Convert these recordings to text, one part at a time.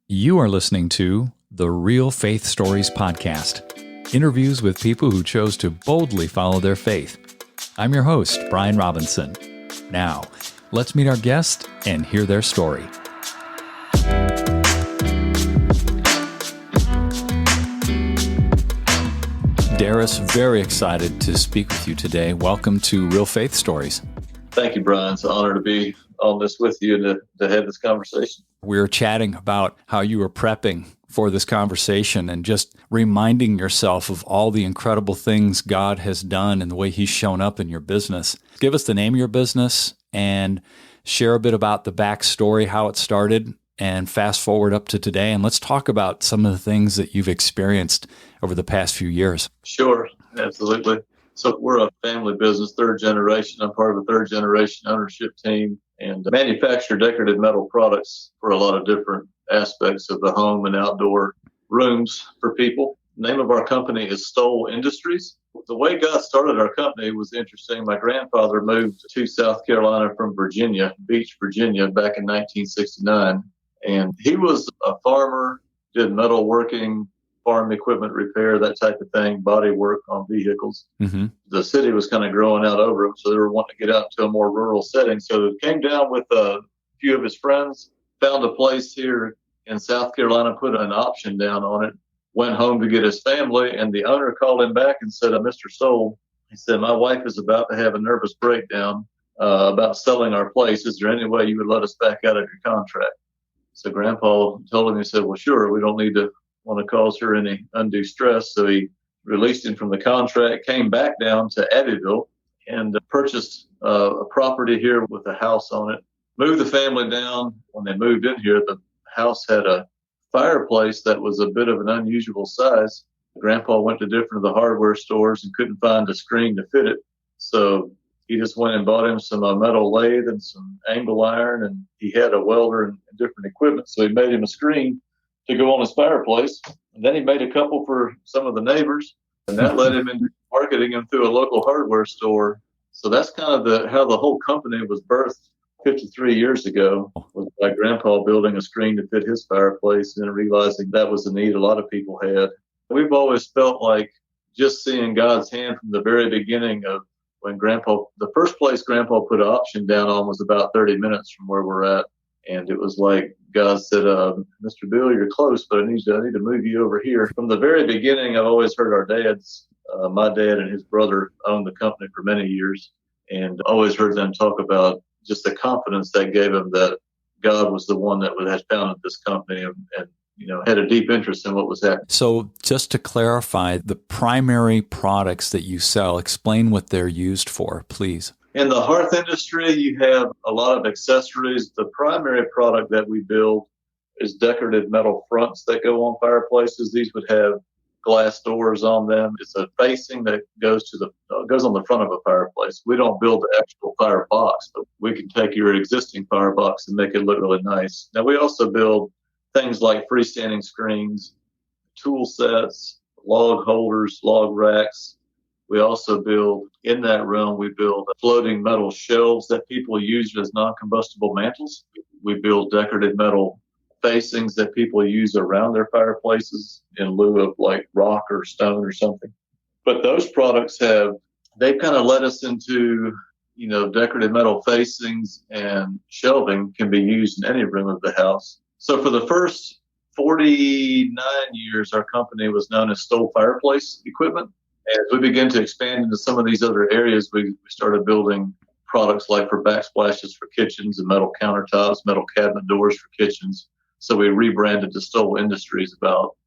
You are listening to the Real Faith Stories podcast, interviews with people who chose to boldly follow their faith. I'm your host, Brian Robinson. Now, let's meet our guest and hear their story. Darris, very excited to speak with you today. Welcome to Real Faith Stories. Thank you, Brian. It's an honor to be on this with you and to have this conversation. We were chatting about how you were prepping for this conversation and just reminding yourself of all the incredible things God has done and the way He's shown up in your business. Give us the name of your business and share a bit about the backstory, how it started, and fast forward up to today. And let's talk about some of the things that you've experienced over the past few years. Sure, absolutely. So we're a family business, third generation. I'm part of a third generation ownership team and manufacture decorative metal products for a lot of different aspects of the home and outdoor rooms for people. The name of our company is Stoll Industries. The way God started our company was interesting. My grandfather moved to South Carolina from Virginia, Beach, Virginia, back in 1969. And he was a farmer, did metalworking, farm equipment repair, that type of thing, body work on vehicles. Mm-hmm. The city was kind of growing out over him, so they were wanting to get out to a more rural setting. So he came down with a few of his friends, found a place here in South Carolina, put an option down on it, went home to get his family, and the owner called him back and said, Mr. Stoll, he said, my wife is about to have a nervous breakdown about selling our place. Is there any way you would let us back out of your contract? So Grandpa told him, he said, well, sure, we don't need to want to cause her any undue stress. So he released him from the contract, came back down to Abbeville and purchased a property here with a house on it, moved the family down. When they moved in here, the house had a fireplace that was a bit of an unusual size. Grandpa went to different of the hardware stores and couldn't find a screen to fit it. So he just went and bought him some metal lathe and some angle iron, and he had a welder and different equipment. So he made him a screen to go on his fireplace. And then he made a couple for some of the neighbors, and that led him into marketing them through a local hardware store. So that's kind of how the whole company was birthed 53 years ago, was my grandpa building a screen to fit his fireplace and realizing that was a need a lot of people had. We've always felt like just seeing God's hand from the very beginning of when the first place Grandpa put an option down on was about 30 minutes from where we're at. And it was like God said, Mr. Bill, you're close, but I need to move you over here. From the very beginning, I've always heard our dads, my dad and his brother owned the company for many years, and always heard them talk about just the confidence that gave them that God was the one that had founded this company and had a deep interest in what was happening. So just to clarify, the primary products that you sell, explain what they're used for, please. In the hearth industry, you have a lot of accessories. The primary product that we build is decorative metal fronts that go on fireplaces. These would have glass doors on them. It's a facing that goes on the front of a fireplace. We don't build the actual firebox, but we can take your existing firebox and make it look really nice. Now, we also build things like freestanding screens, tool sets, log holders, log racks. We also build, in that realm, we build floating metal shelves that people use as non-combustible mantles. We build decorative metal facings that people use around their fireplaces in lieu of like rock or stone or something. But those products they've kind of led us into, decorative metal facings and shelving can be used in any room of the house. So for the first 49 years, our company was known as Stoll Fireplace Equipment. As we began to expand into some of these other areas, we started building products like for backsplashes for kitchens and metal countertops, metal cabinet doors for kitchens. So we rebranded to Stoll Industries about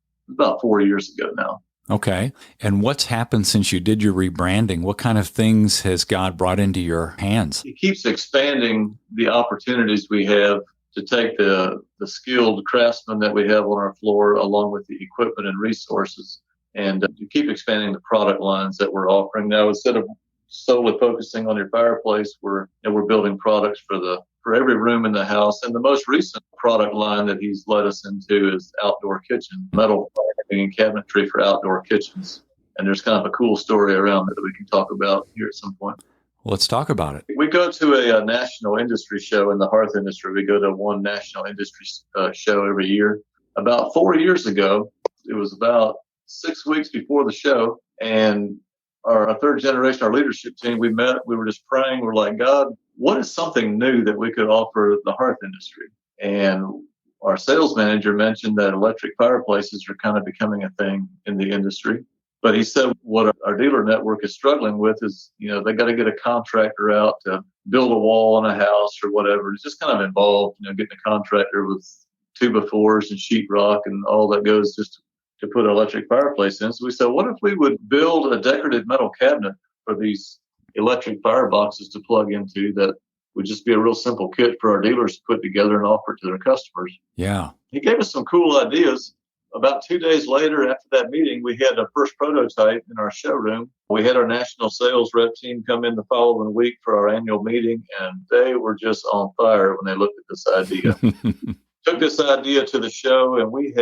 4 years ago now. Okay. And what's happened since you did your rebranding? What kind of things has God brought into your hands? He keeps expanding the opportunities we have to take the skilled craftsmen that we have on our floor along with the equipment and resources, and to keep expanding the product lines that we're offering. Now, instead of solely focusing on your fireplace, we're building products for every room in the house. And the most recent product line that he's led us into is outdoor kitchen, metal framing and cabinetry for outdoor kitchens. And there's kind of a cool story around that we can talk about here at some point. Let's talk about it. We go to a national industry show in the hearth industry. We go to one national industry show every year. about 4 years ago, it was about 6 weeks before the show, and our third generation, our leadership team, we met, we were just praying. We're like, God, what is something new that we could offer the hearth industry? And our sales manager mentioned that electric fireplaces are kind of becoming a thing in the industry. But he said what our dealer network is struggling with is, they got to get a contractor out to build a wall on a house or whatever. It's just kind of involved, getting a contractor with 2x4s and sheetrock and all that goes just to put an electric fireplace in. So we said, what if we would build a decorative metal cabinet for these electric fireboxes to plug into that would just be a real simple kit for our dealers to put together and offer to their customers. Yeah. He gave us some cool ideas. About 2 days later, after that meeting, we had a first prototype in our showroom. We had our national sales rep team come in the following week for our annual meeting, and they were just on fire when they looked at this idea. Took this idea to the show, and we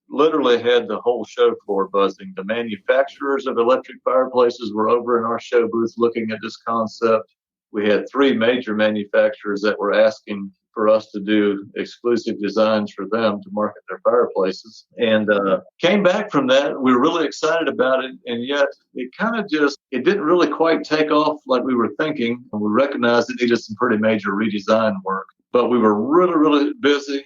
literally had the whole show floor buzzing. The manufacturers of electric fireplaces were over in our show booth looking at this concept. We had 3 major manufacturers that were asking for us to do exclusive designs for them to market their fireplaces. And came back from that. We were really excited about it. And yet it it didn't really quite take off like we were thinking. And we recognized it needed some pretty major redesign work. But we were really, really busy.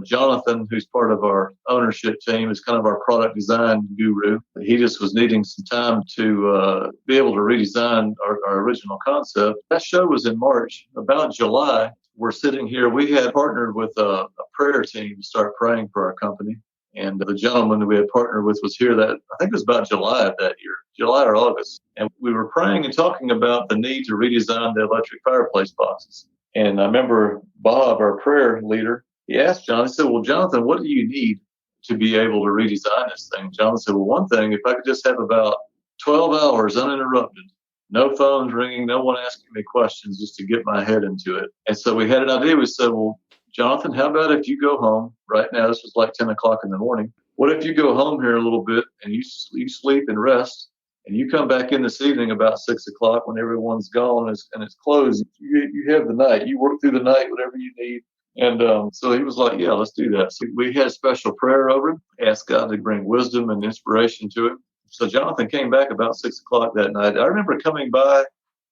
Jonathan, who's part of our ownership team, is kind of our product design guru. He just was needing some time to be able to redesign our original concept. That show was in March. About July, we're sitting here. We had partnered with a prayer team to start praying for our company. And the gentleman that we had partnered with was here I think it was about July of that year, July or August. And we were praying and talking about the need to redesign the electric fireplace boxes. And I remember Bob, our prayer leader, he asked John, he said, well, Jonathan, what do you need to be able to redesign this thing? Jonathan said, well, one thing, if I could just have about 12 hours uninterrupted, no phones ringing, no one asking me questions, just to get my head into it. And so we had an idea. We said, well, Jonathan, how about if you go home right now? This was like 10 o'clock in the morning. What if you go home here a little bit and you sleep and rest, and you come back in this evening about 6 o'clock when everyone's gone and it's closed. You have the night. You work through the night, whatever you need. And so he was like, yeah, let's do that. So we had special prayer over him, asked God to bring wisdom and inspiration to him. So Jonathan came back about 6 o'clock that night. I remember coming by.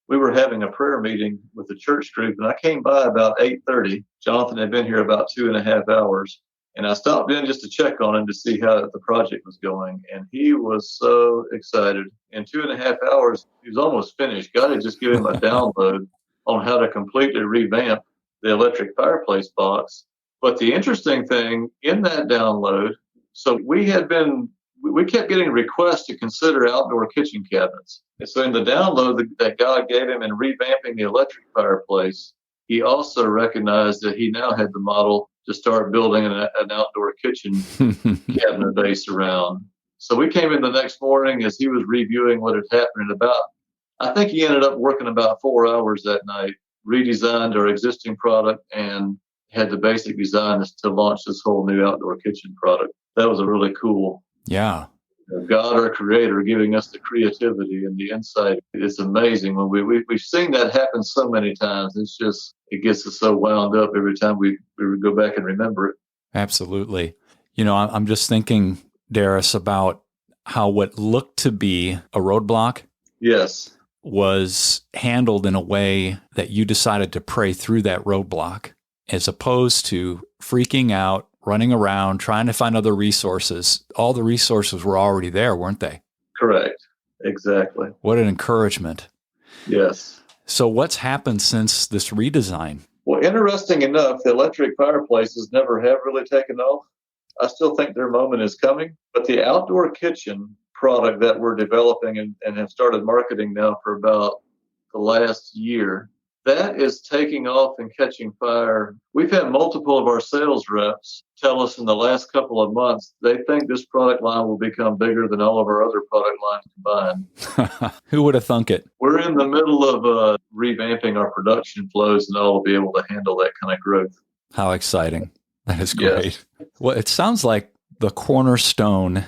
We were having a prayer meeting with the church group, and I came by about 8:30. Jonathan had been here about 2.5 hours. And I stopped in just to check on him to see how the project was going. And he was so excited. In 2.5 hours, he was almost finished. God had just given him a download on how to completely revamp the electric fireplace box. But the interesting thing in that download, so we kept getting requests to consider outdoor kitchen cabinets. And so in the download that God gave him in revamping the electric fireplace, he also recognized that he now had the model to start building an outdoor kitchen cabinet base around. So we came in the next morning as he was reviewing what had happened. I think he ended up working about 4 hours that night, redesigned our existing product, and had the basic design to launch this whole new outdoor kitchen product. That was a really cool. Yeah. God, our creator, giving us the creativity and the insight. It's amazing when we've seen that happen so many times. It gets us so wound up every time we go back and remember it. Absolutely. I'm just thinking, Darris, about how what looked to be a roadblock, yes, was handled in a way that you decided to pray through that roadblock, as opposed to freaking out, running around, trying to find other resources. All the resources were already there, weren't they? Correct. Exactly. What an encouragement. Yes. So what's happened since this redesign? Well, interesting enough, the electric fireplaces never have really taken off. I still think their moment is coming, but the outdoor kitchen product that we're developing and have started marketing now for about the last year, that is taking off and catching fire. We've had multiple of our sales reps tell us in the last couple of months they think this product line will become bigger than all of our other product lines combined. Who would have thunk it? We're in the middle of revamping our production flows and all to be able to handle that kind of growth. How exciting. That is great. Yes. Well, it sounds like the cornerstone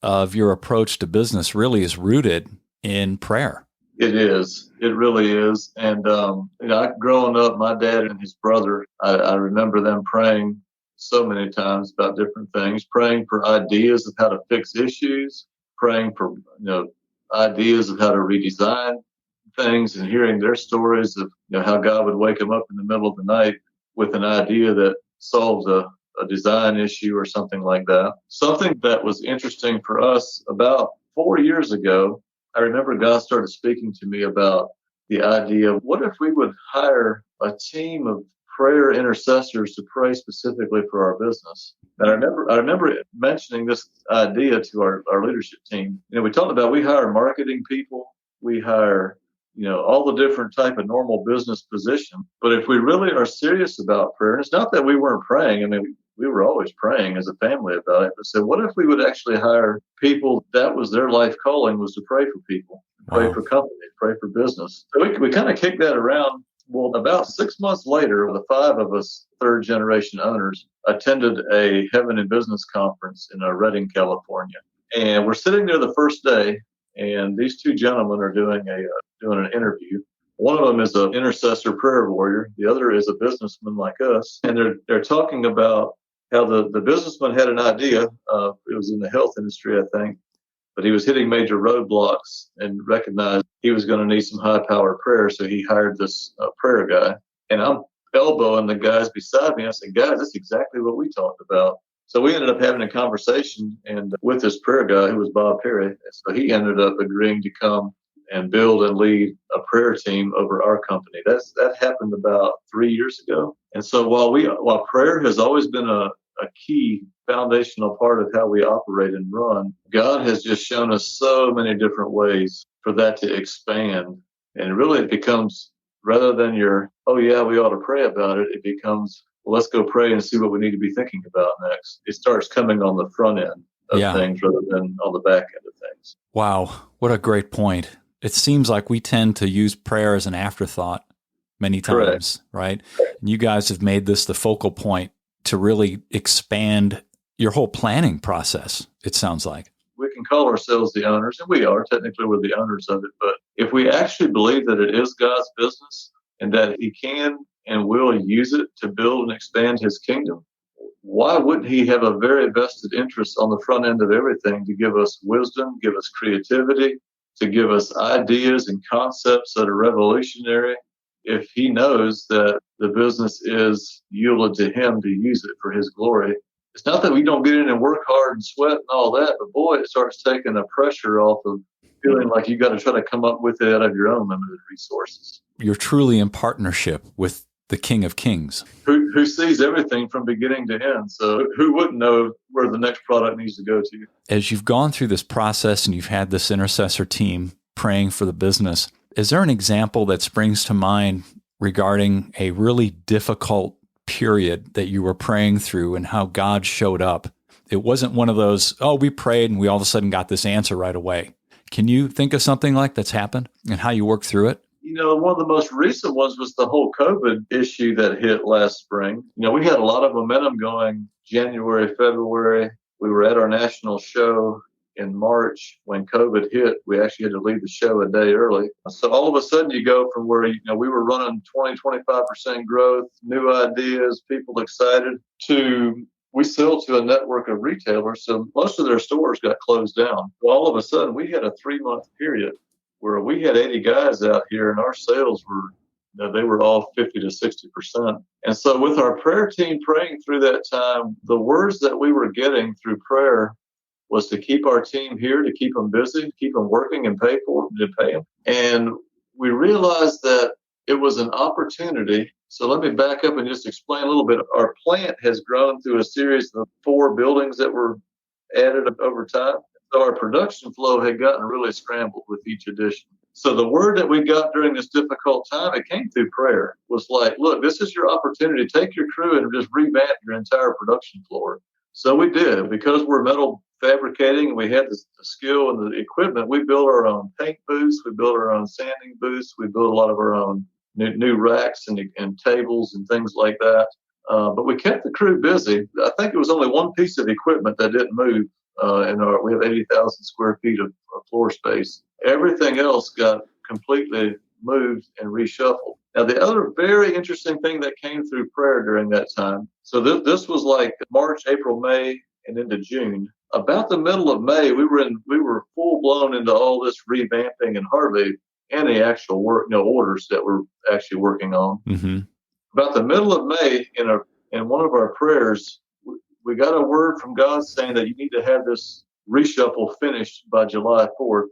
of your approach to business really is rooted in prayer. It is. It really is. And, growing up, my dad and his brother, I remember them praying so many times about different things, praying for ideas of how to fix issues, praying for, ideas of how to redesign things, and hearing their stories of, how God would wake them up in the middle of the night with an idea that solves a design issue or something like that. Something that was interesting for us about 4 years ago, I remember God started speaking to me about the idea of what if we would hire a team of prayer intercessors to pray specifically for our business. And I remember mentioning this idea to our leadership team. We talked about, we hire marketing people, we hire, all the different type of normal business position. But if we really are serious about prayer, and it's not that we weren't praying. I mean, we were always praying as a family about it. But so what if we would actually hire people that was their life calling, was to pray for people, pray for companies, pray for business. So we kind of kicked that around. Well, about 6 months later, the 5 of us third generation owners attended a Heaven in Business conference in Redding, California. And we're sitting there the first day, and these 2 gentlemen are doing an interview. One of them is an intercessor prayer warrior. The other is a businessman like us. And they're talking about how the businessman had an idea. It was in the health industry, I think. But he was hitting major roadblocks and recognized he was going to need some high-powered prayer, so he hired this prayer guy. And I'm elbowing the guys beside me. I said, guys, that's exactly what we talked about. So we ended up having a conversation and with this prayer guy, who was Bob Perry. So he ended up agreeing to come and build and lead a prayer team over our company. That happened about 3 years ago. And so while prayer has always been a key foundational part of how we operate and run, God has just shown us so many different ways for that to expand. And really it becomes, rather than oh yeah, we ought to pray about it, it becomes, well, let's go pray and see what we need to be thinking about next. It starts coming on the front end of things rather than on the back end of things. Wow, what a great point. It seems like we tend to use prayer as an afterthought many times, right? And you guys have made this the focal point to really expand your whole planning process, it sounds like. We can call ourselves the owners, and we are. Technically, we're the owners of it. But if we actually believe that it is God's business and that He can and will use it to build and expand His kingdom, why wouldn't He have a very vested interest on the front end of everything to give us wisdom, give us creativity, to give us ideas and concepts that are revolutionary, if He knows that the business is yielded to Him to use it for His glory? It's not that we don't get in and work hard and sweat and all that, but boy, it starts taking the pressure off of feeling like you got to try to come up with it out of your own limited resources. You're truly in partnership with the King of Kings, who sees everything from beginning to end. So who wouldn't know where the next product needs to go to? As you've gone through this process and you've had this intercessor team praying for the business, is there an example that springs to mind regarding a really difficult period that you were praying through and how God showed up? It wasn't one of those, we prayed and we all of a sudden got this answer right away. Can you think of something like that's happened and how you worked through it? One of the most recent ones was the whole COVID issue that hit last spring. We had a lot of momentum going January, February. We were at our national show in March. When COVID hit, we actually had to leave the show a day early. So all of a sudden you go from where, we were running 20, 25% growth, new ideas, people excited, to we sell to a network of retailers. So most of their stores got closed down. Well, all of a sudden we had a 3-month period where we had 80 guys out here and our sales were, they were all 50 to 60%. And so with our prayer team praying through that time, the words that we were getting through prayer was to keep our team here, to keep them busy, keep them working and pay for them, to pay them. And we realized that it was an opportunity. So let me back up and just explain a little bit. Our plant has grown through a series of 4 buildings that were added over time. So our production flow had gotten really scrambled with each addition. So the word that we got during this difficult time, it came through prayer, was like, look, this is your opportunity. Take your crew and just revamp your entire production floor. So we did. Because we're metal fabricating, we had the skill and the equipment. We built our own paint booths. We built our own sanding booths. We built a lot of our own new racks and tables and things like that. But we kept the crew busy. I think it was only one piece of equipment that didn't move. We have 80,000 square feet of floor space. Everything else got completely moved and reshuffled. Now, the other very interesting thing that came through prayer during that time, so this was like March, April, May, and into June. About the middle of May, we were full blown into all this revamping and hardly any actual work, orders that we're actually working on. Mm-hmm. About the middle of May, in one of our prayers, we got a word from God saying that you need to have this reshuffle finished by July 4th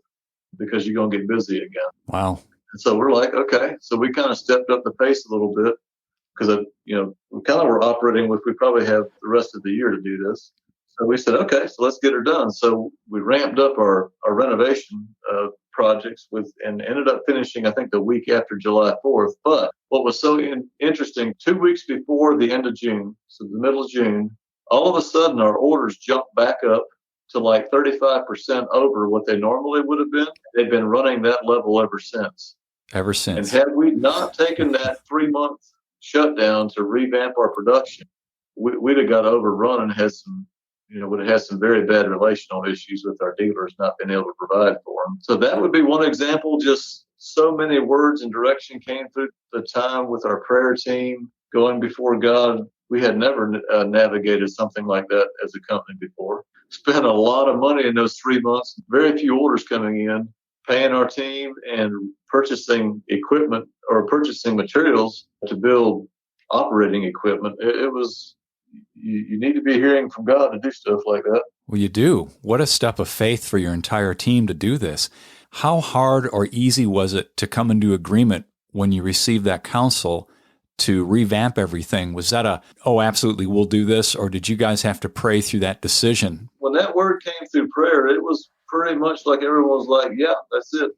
because you're going to get busy again. Wow. And so we're like, okay. So we kind of stepped up the pace a little bit because, we kind of were operating with, we probably have the rest of the year to do this. So we said, okay, so let's get her done. So we ramped up our renovation projects and ended up finishing, I think, the week after July 4th. But what was so interesting, 2 weeks before the end of June, so the middle of June, all of a sudden our orders jumped back up to like 35% over what they normally would have been. They've been running that level ever since. And had we not taken that 3-month shutdown to revamp our production, we'd have got overrun and had some, would have had some very bad relational issues with our dealers not being able to provide for them. So that would be one example. Just so many words and direction came through the time with our prayer team going before God. We had never navigated something like that as a company before. Spent a lot of money in those 3 months, very few orders coming in, paying our team and purchasing equipment or purchasing materials to build operating equipment. It was, you need to be hearing from God to do stuff like that. Well, you do. What a step of faith for your entire team to do this. How hard or easy was it to come into agreement when you received that counsel to revamp everything? Was that absolutely, we'll do this? Or did you guys have to pray through that decision? When that word came through prayer, it was pretty much like everyone was like, yeah, that's it.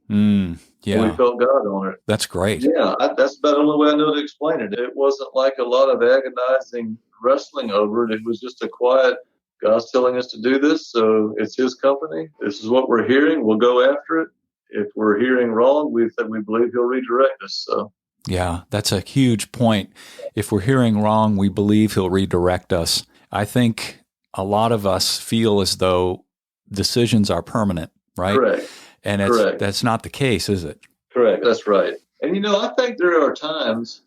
Yeah. We felt God on it. That's great. Yeah, that's about the only way I know to explain it. It wasn't like a lot of agonizing wrestling over it. It was just a quiet, God's telling us to do this, so it's his company. This is what we're hearing. We'll go after it. If we're hearing wrong, we believe he'll redirect us. So. Yeah, that's a huge point. If we're hearing wrong, we believe he'll redirect us. I think a lot of us feel as though decisions are permanent, right? Correct. And that's not the case, is it? Correct. That's right. And, I think there are times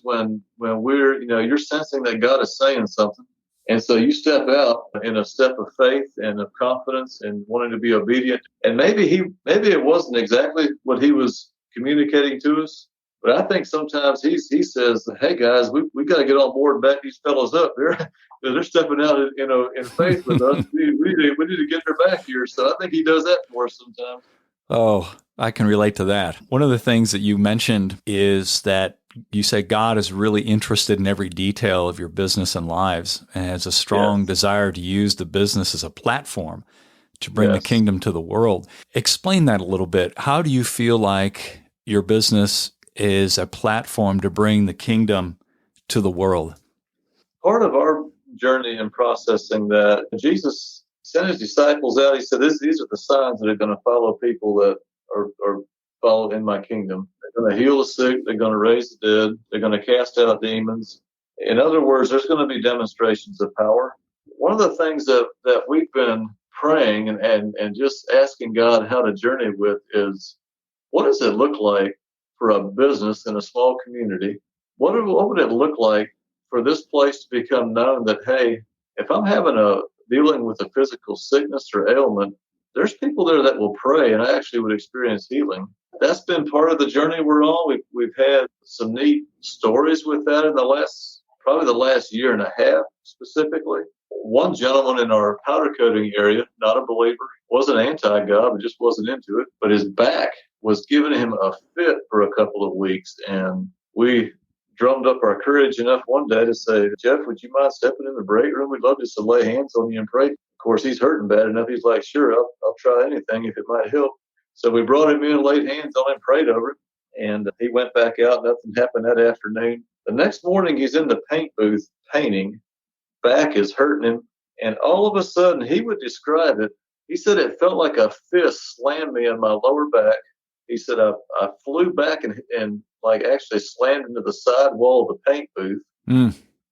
when we're, you're sensing that God is saying something. And so you step out in a step of faith and of confidence and wanting to be obedient. And maybe it wasn't exactly what he was communicating to us, but I think sometimes he says, "Hey guys, we got to get on board and back these fellows up. They're stepping out, in faith with us. We need to get their back here." So I think he does that for us sometimes. Oh, I can relate to that. One of the things that you mentioned is that you say God is really interested in every detail of your business and lives and has a strong desire to use the business as a platform to bring the kingdom to the world. Explain that a little bit. How do you feel like your business is a platform to bring the kingdom to the world? Part of our journey in processing that, Jesus sent his disciples out. He said, these are the signs that are going to follow people that are followed in my kingdom. They're going to heal the sick. They're going to raise the dead. They're going to cast out demons. In other words, there's going to be demonstrations of power. One of the things that we've been praying and just asking God how to journey with is, what does it look like for a business in a small community? What would it look like for this place to become known that, hey, if I'm dealing with a physical sickness or ailment, there's people there that will pray and I actually would experience healing. That's been part of the journey we're on. We've had some neat stories with that in the last year and a half specifically. One gentleman in our powder coating area, not a believer, wasn't anti-God, but just wasn't into it. But his back was giving him a fit for a couple of weeks. And we drummed up our courage enough one day to say, "Jeff, would you mind stepping in the break room? We'd love just to lay hands on you and pray." Of course, he's hurting bad enough. He's like, "Sure, I'll try anything if it might help." So we brought him in, laid hands on him, prayed over him, and he went back out. Nothing happened that afternoon. The next morning, he's in the paint booth painting. Back is hurting him. And all of a sudden, he would describe it. He said it felt like a fist slammed me on my lower back. He said I flew back and like actually slammed into the side wall of the paint booth.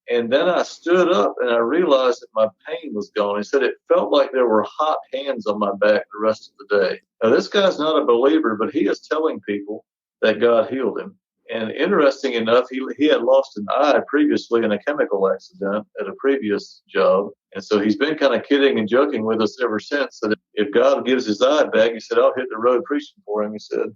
And then I stood up and I realized that my pain was gone. He said it felt like there were hot hands on my back the rest of the day. Now, this guy's not a believer, but he is telling people that God healed him. And interesting enough, he had lost an eye previously in a chemical accident at a previous job. And so he's been kind of kidding and joking with us ever since that if God gives his eye back, he said, I'll hit the road preaching for him, he said.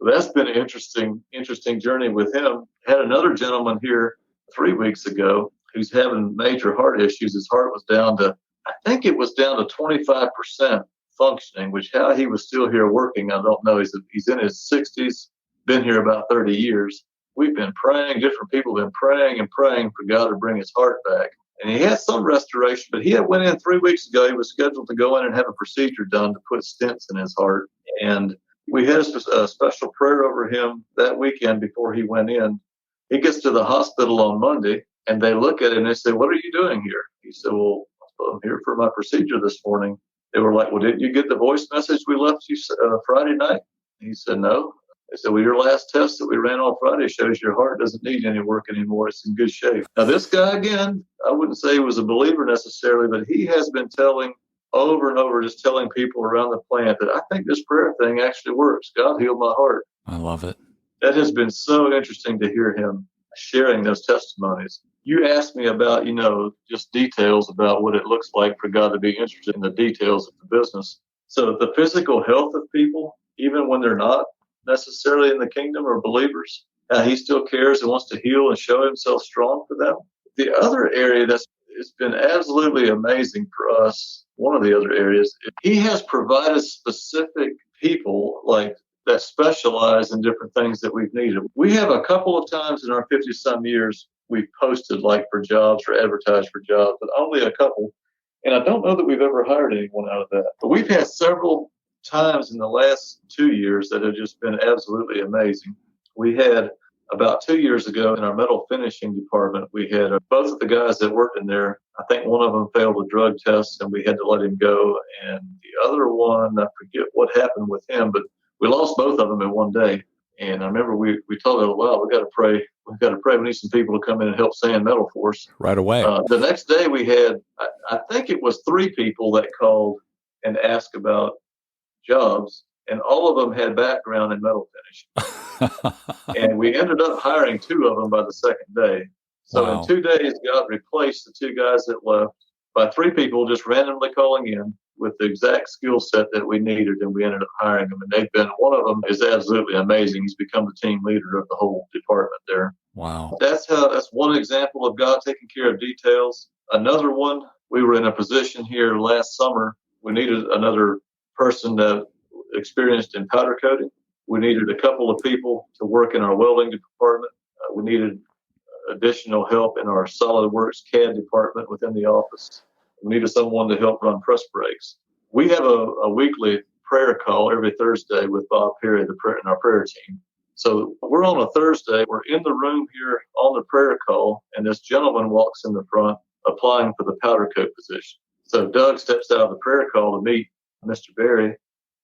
That's been an interesting journey with him. Had another gentleman here 3 weeks ago who's having major heart issues. His heart was down to, I think it was down to 25% functioning, which how he was still here working, I don't know. He's in his 60s, been here about 30 years. We've been praying, different people have been praying and praying for God to bring his heart back. And he had some restoration, but he had went in 3 weeks ago. He was scheduled to go in and have a procedure done to put stents in his heart. And we had a special prayer over him that weekend before he went in. He gets to the hospital on Monday, and they look at him and they say, what are you doing here? He said, well, I'm here for my procedure this morning. They were like, well, didn't you get the voice message we left you Friday night? He said, no. They said, well, your last test that we ran on Friday shows your heart doesn't need any work anymore. It's in good shape. Now, this guy, again, I wouldn't say he was a believer necessarily, but he has been telling over and over, just telling people around the plant that I think this prayer thing actually works. God healed my heart. I love it. That has been so interesting to hear him sharing those testimonies. You asked me about, just details about what it looks like for God to be interested in the details of the business. So the physical health of people, even when they're not necessarily in the kingdom or believers, he still cares and wants to heal and show himself strong for them. The other area it's been absolutely amazing for us, one of the other areas, he has provided specific people like that specialize in different things that we've needed. We have a couple of times in our 50-some years, we've posted like for jobs or advertised for jobs, but only a couple. And I don't know that we've ever hired anyone out of that. But we've had several times in the last 2 years that have just been absolutely amazing. We had about 2 years ago in our metal finishing department, we had both of the guys that worked in there. I think one of them failed a drug test and we had to let him go. And the other one, I forget what happened with him, but we lost both of them in one day. And I remember we told them, well, we got to pray. We've got to pray. We need some people to come in and help sand metal for us. Right away. The next day we had, I think it was 3 people that called and asked about jobs, and all of them had background in metal finishing. And we ended up hiring 2 of them by the second day. So Wow. in 2 days, God replaced the 2 guys that left by 3 people just randomly calling in with the exact skill set that we needed, and we ended up hiring them. And one of them is absolutely amazing. He's become the team leader of the whole department there. Wow. That's one example of God taking care of details. Another one, we were in a position here last summer. We needed another person that experienced in powder coating. We needed a couple of people to work in our welding department. We needed additional help in our SolidWorks CAD department within the office. We needed someone to help run press brakes. We have a weekly prayer call every Thursday with Bob Perry, in our prayer team. So we're on a Thursday. We're in the room here on the prayer call, and this gentleman walks in the front applying for the powder coat position. So Doug steps out of the prayer call to meet Mr. Berry.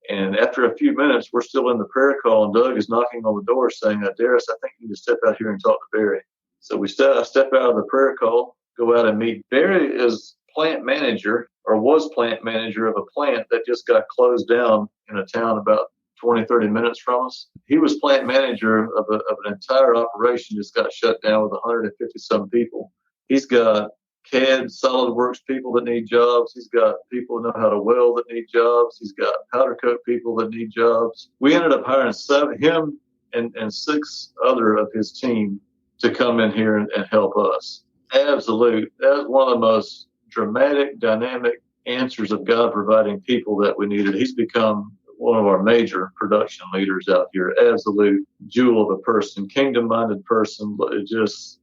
And after a few minutes, we're still in the prayer call, and Doug is knocking on the door saying, Darris, I think you need to step out here and talk to Barry. So I step out of the prayer call, go out and meet. Barry is plant manager, or was plant manager of a plant that just got closed down in a town about 20, 30 minutes from us. He was plant manager of an entire operation just got shut down with 150-some people. He's got CAD, SolidWorks people that need jobs. He's got people who know how to weld that need jobs. He's got powder coat people that need jobs. We ended up hiring him and 6 other of his team to come in here and help us. Absolute. That was one of the most dramatic, dynamic answers of God providing people that we needed. He's become one of our major production leaders out here. Absolute jewel of a person, kingdom-minded person, but it just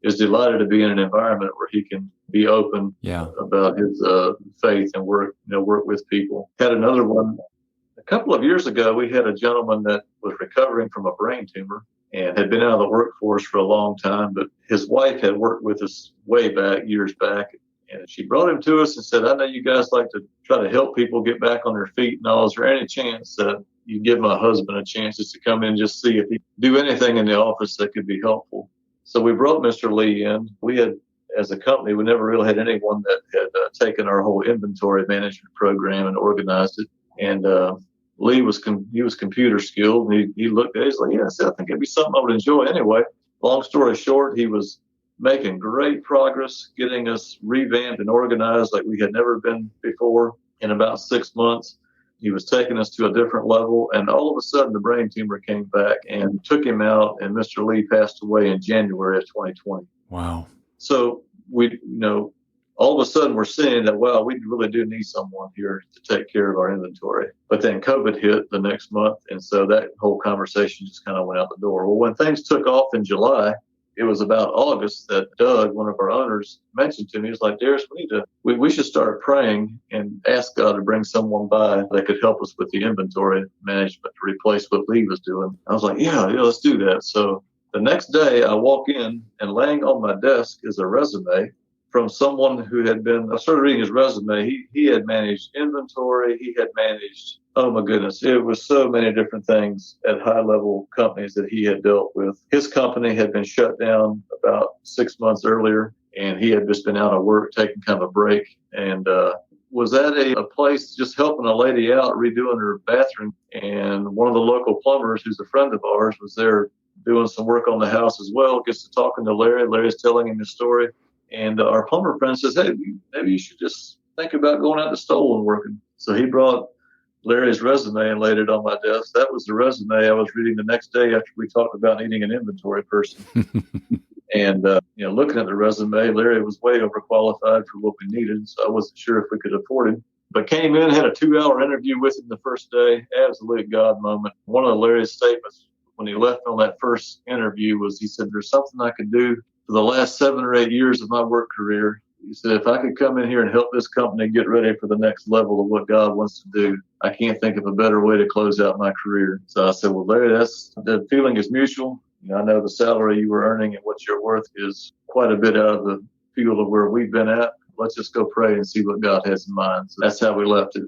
is delighted to be in an environment where he can be open about his faith and work with people. Had another one a couple of years ago. We had a gentleman that was recovering from a brain tumor and had been out of the workforce for a long time, but his wife had worked with us years back. And she brought him to us and said, I know you guys like to try to help people get back on their feet and all. Is there any chance that you give my husband a chance just to come in and just see if he can do anything in the office that could be helpful? So we brought Mr. Lee in. We had, as a company, we never really had anyone that had taken our whole inventory management program and organized it. And Lee he was computer skilled. He looked at it, he's like, yeah, I think it'd be something I would enjoy anyway. Long story short, he was making great progress, getting us revamped and organized like we had never been before. In about 6 months, he was taking us to a different level. And all of a sudden, the brain tumor came back and took him out. And Mr. Lee passed away in January of 2020. Wow. So all of a sudden we're seeing that, wow, we really do need someone here to take care of our inventory. But then COVID hit the next month. And so that whole conversation just kind of went out the door. Well, when things took off in July, it was about August that Doug, one of our owners, mentioned to me, he was like, Darris, we should start praying and ask God to bring someone by that could help us with the inventory management to replace what Lee was doing. I was like, yeah, let's do that. So the next day I walk in and laying on my desk is a resume from someone who I started reading his resume. He had managed inventory. He had managed, oh my goodness, it was so many different things at high level companies that he had dealt with. His company had been shut down about 6 months earlier, and he had just been out of work, taking kind of a break, and was at a place just helping a lady out, redoing her bathroom. And one of the local plumbers, who's a friend of ours, was there doing some work on the house as well, gets to talking to Larry. Larry's telling him his story. And our plumber friend says, hey, maybe you should just think about going out to Stoll and working. So he brought Larry's resume and laid it on my desk. That was the resume I was reading the next day after we talked about needing an inventory person. And, looking at the resume, Larry was way overqualified for what we needed. So I wasn't sure if we could afford him. But came in, had a 2-hour interview with him the first day. Absolute God moment. One of Larry's statements when he left on that first interview was, he said, there's something I could do for the last 7 or 8 years of my work career. He said, if I could come in here and help this company get ready for the next level of what God wants to do, I can't think of a better way to close out my career. So I said, well, Larry, the feeling is mutual. I know the salary you were earning and what you're worth is quite a bit out of the field of where we've been at. Let's just go pray and see what God has in mind. So that's how we left it.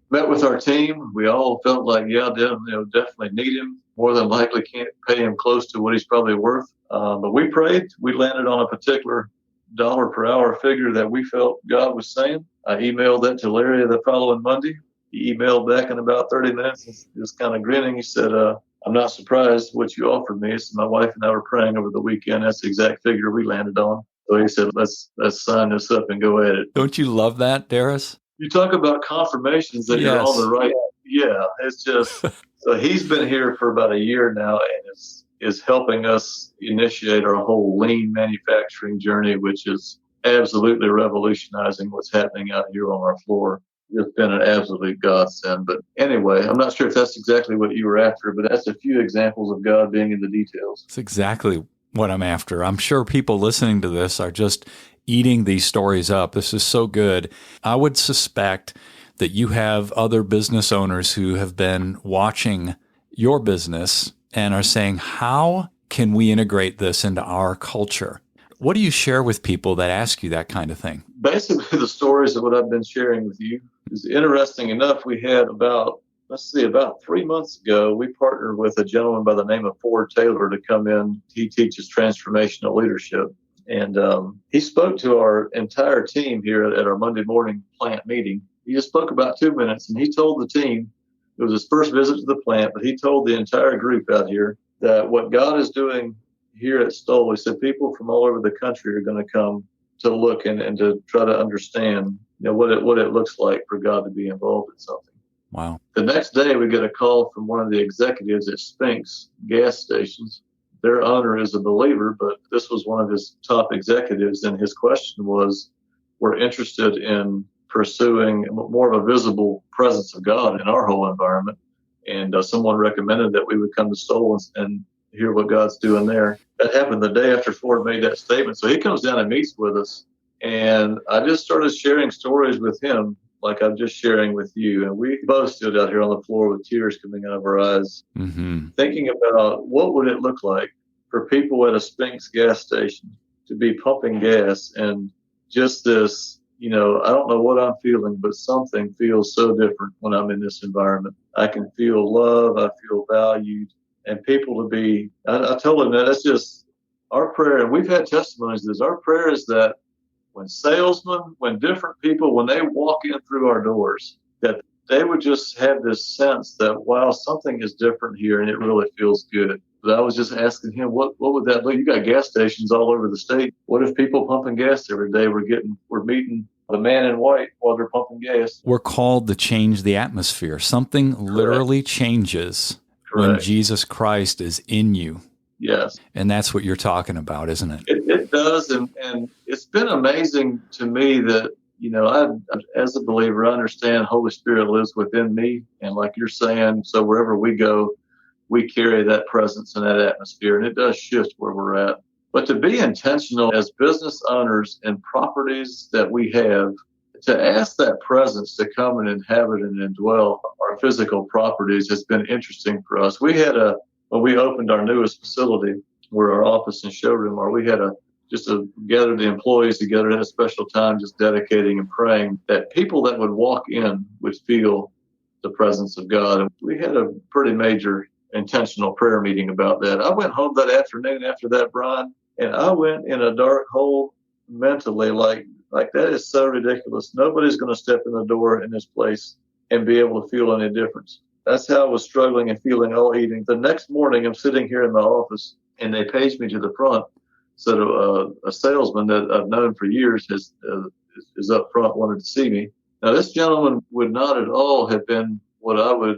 Met with our team. We all felt like, definitely need him. More than likely can't pay him close to what he's probably worth. But we prayed. We landed on a particular dollar per hour figure that we felt God was saying. I emailed that to Larry the following Monday. He emailed back in about 30 minutes and just kind of grinning. He said, I'm not surprised what you offered me. So my wife and I were praying over the weekend. That's the exact figure we landed on. So he said, let's sign this up and go at it. Don't you love that, Darris? You talk about confirmations that you're on the right. Yeah, it's just, so he's been here for about a year now and is helping us initiate our whole lean manufacturing journey, which is absolutely revolutionizing what's happening out here on our floor. It's been an absolute godsend. But anyway, I'm not sure if that's exactly what you were after, but that's a few examples of God being in the details. It's exactly what I'm after. I'm sure people listening to this are just eating these stories up. This is so good. I would suspect that you have other business owners who have been watching your business and are saying, how can we integrate this into our culture? What do you share with people that ask you that kind of thing? Basically, the stories of what I've been sharing with you is interesting enough. We had about 3 months ago, we partnered with a gentleman by the name of Ford Taylor to come in. He teaches transformational leadership. And he spoke to our entire team here at our Monday morning plant meeting. He just spoke about 2 minutes, and he told the team, it was his first visit to the plant, but he told the entire group out here that what God is doing here at Stoll, he said people from all over the country are going to come to look and to try to understand what it looks like for God to be involved in something. Wow. The next day, we get a call from one of the executives at Spinks gas stations. Their owner is a believer, but this was one of his top executives, and his question was, we're interested in pursuing more of a visible presence of God in our whole environment. And someone recommended that we would come to Stoll and hear what God's doing there. That happened the day after Ford made that statement. So he comes down and meets with us. And I just started sharing stories with him like I'm just sharing with you. And we both stood out here on the floor with tears coming out of our eyes, thinking about what would it look like for people at a Spinks gas station to be pumping gas and just this, I don't know what I'm feeling, but something feels so different when I'm in this environment. I can feel love. I feel valued. And people to be, I told them that that's just our prayer. And we've had testimonies of this. Our prayer is that when salesmen, when different people, when they walk in through our doors, that they would just have this sense that, wow, something is different here and it really feels good. But I was just asking him, what would that look? You got gas stations all over the state. What if people pumping gas every day we're meeting the man in white while they're pumping gas? We're called to change the atmosphere. Something literally changes when Jesus Christ is in you. Yes. And that's what you're talking about, isn't it? It does. And it's been amazing to me that, I, as a believer, I understand Holy Spirit lives within me. And like you're saying, so wherever we go, we carry that presence and that atmosphere. And it does shift where we're at. But to be intentional as business owners and properties that we have, to ask that presence to come and inhabit and indwell our physical properties has been interesting for us. We had when we opened our newest facility, where our office and showroom are, we had to gather the employees together at a special time, just dedicating and praying that people that would walk in would feel the presence of God. And we had a pretty major intentional prayer meeting about that. I went home that afternoon after that, Brian, and I went in a dark hole mentally, like that is so ridiculous. Nobody's going to step in the door in this place and be able to feel any difference. That's how I was struggling and feeling all evening. The next morning, I'm sitting here in my office, and they paged me to the front. So a salesman that I've known for years is up front, wanted to see me. Now, this gentleman would not at all have been what I would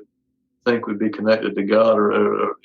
think would be connected to God or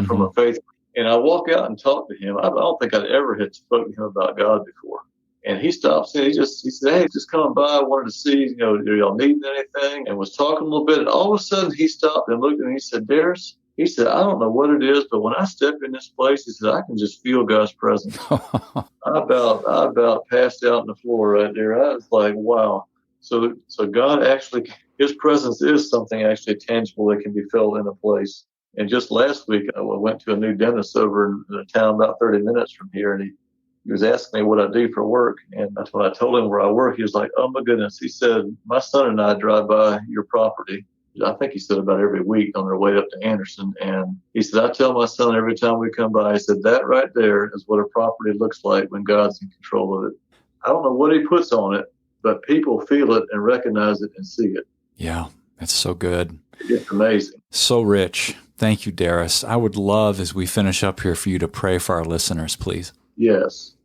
from a faith. And I walk out and talk to him. I don't think I'd ever had spoken to him about God before. And he stops and he said, "Hey, just coming by. I wanted to see, do y'all need anything?" And was talking a little bit. And all of a sudden he stopped and looked at me and he said, "Darris," he said, "I don't know what it is, but when I step in this place," he said, "I can just feel God's presence." I about passed out on the floor right there. I was like, wow. So God actually, his presence is something actually tangible that can be felt in a place. And just last week, I went to a new dentist over in a town about 30 minutes from here, and he was asking me what I do for work. And that's when I told him where I work. He was like, "Oh my goodness." He said, "My son and I drive by your property." I think he said about every week on their way up to Anderson. And he said, "I tell my son every time we come by," he said, "that right there is what a property looks like when God's in control of it." I don't know what he puts on it, but people feel it and recognize it and see it. Yeah, it's so good. It's amazing. So rich. Thank you, Darris. I would love, as we finish up here, for you to pray for our listeners, please. Yes,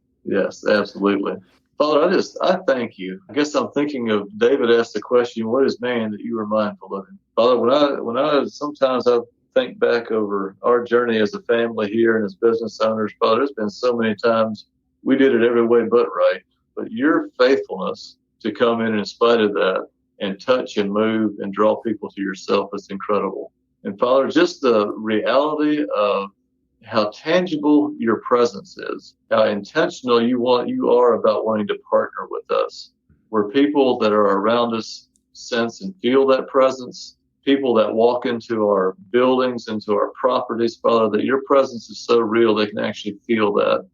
absolutely. Father, I thank you. I guess I'm thinking of David asked the question, "What is man that you are mindful of him?" Father, when sometimes I think back over our journey as a family here and as business owners, Father, there's been so many times we did it every way but right. But your faithfulness to come in spite of that and touch and move and draw people to yourself is incredible. And Father, just the reality of how tangible your presence is, how intentional you are about wanting to partner with us, where people that are around us sense and feel that presence, people that walk into our buildings, into our properties, Father, that your presence is so real they can actually feel that,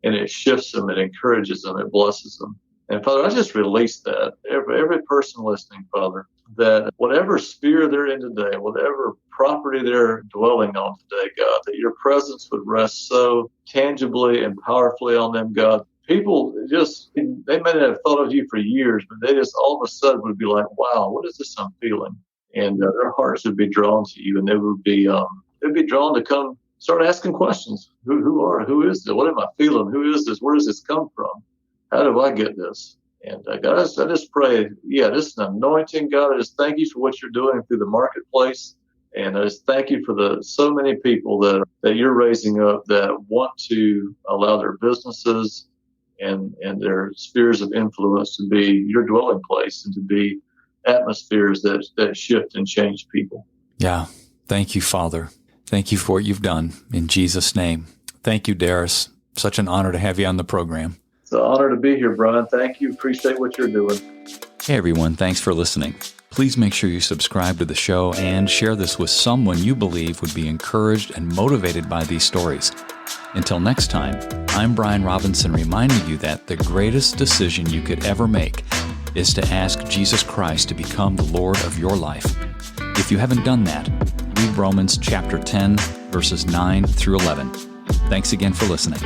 and it shifts them, it encourages them, it blesses them. And Father, I just release that. Every person listening, Father, that whatever sphere they're in today, whatever property they're dwelling on today, God, that your presence would rest so tangibly and powerfully on them, God. People they may not have thought of you for years, but they just all of a sudden would be like, wow, what is this I'm feeling? And their hearts would be drawn to you, and they would be they'd be drawn to come start asking questions. Who is this? What am I feeling? Who is this? Where does this come from? How do I get this? And God, I just pray, this is an anointing, God. I just thank you for what you're doing through the marketplace. And I just thank you for the so many people that you're raising up that want to allow their businesses and their spheres of influence to be your dwelling place and to be atmospheres that shift and change people. Yeah. Thank you, Father. Thank you for what you've done in Jesus' name. Thank you, Darris. Such an honor to have you on the program. It's an honor to be here, Brian. Thank you. Appreciate what you're doing. Hey, everyone. Thanks for listening. Please make sure you subscribe to the show and share this with someone you believe would be encouraged and motivated by these stories. Until next time, I'm Brian Robinson, reminding you that the greatest decision you could ever make is to ask Jesus Christ to become the Lord of your life. If you haven't done that, read Romans chapter 10, verses 9 through 11. Thanks again for listening.